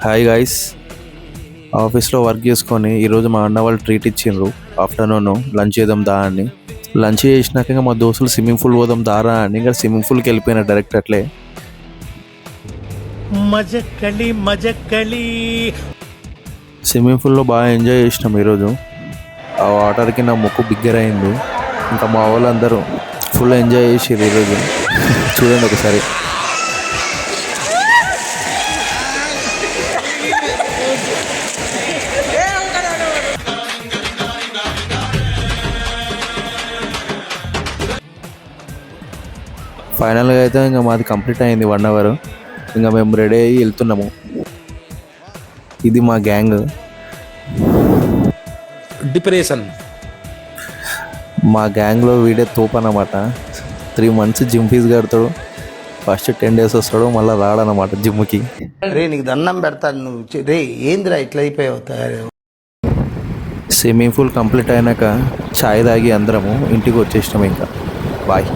Hi guys, ఆఫీస్లో work చేసుకొని ఈరోజు మా అన్న వాళ్ళు ట్రీట్ ఇచ్చిండ్రు. ఆఫ్టర్నూన్ లంచ్ చేద్దాం దా అని. లంచ్ చేసినాక ఇంకా మా దోస్తులు స్విమ్మింగ్ పూల్ పోదాం దారా అని ఇంకా స్విమ్మింగ్ పూల్కి వెళ్ళిపోయినా డైరెక్ట్ అట్లే. స్విమ్మింగ్ పూల్లో బాగా ఎంజాయ్ చేసినాం ఈరోజు. ఆ వాటర్కి నా ముక్కు బిగ్గర అయింది. ఇంకా మా వాళ్ళందరూ ఫుల్ ఎంజాయ్ చేసారు ఈరోజు. చూడండి ఒకసారి. ఫైనల్గా అయితే ఇంకా మాది కంప్లీట్ అయింది 1 అవర్. ఇంకా మేము రెడీ అయ్యి వెళ్తున్నాము. ఇది మా గ్యాంగ్. డిప్రెషన్. మా గ్యాంగ్లో వీడే తోపు అన్నమాట. 3 months జిమ్ ఫీజు కడతాడు. ఫస్ట్ 10 days వస్తాడు, మళ్ళీ రాడనమాట జిమ్కి. రే నీకు దండం పెడతాను నువ్వు రే ఏందిరా ఇట్లా అయిపోయావు తయారు. స్విమ్మింగ్ పూల్ కంప్లీట్ అయినాక చాయ్ తాగి అందరము ఇంటికి వచ్చేసినాము. ఇంకా బాయ్.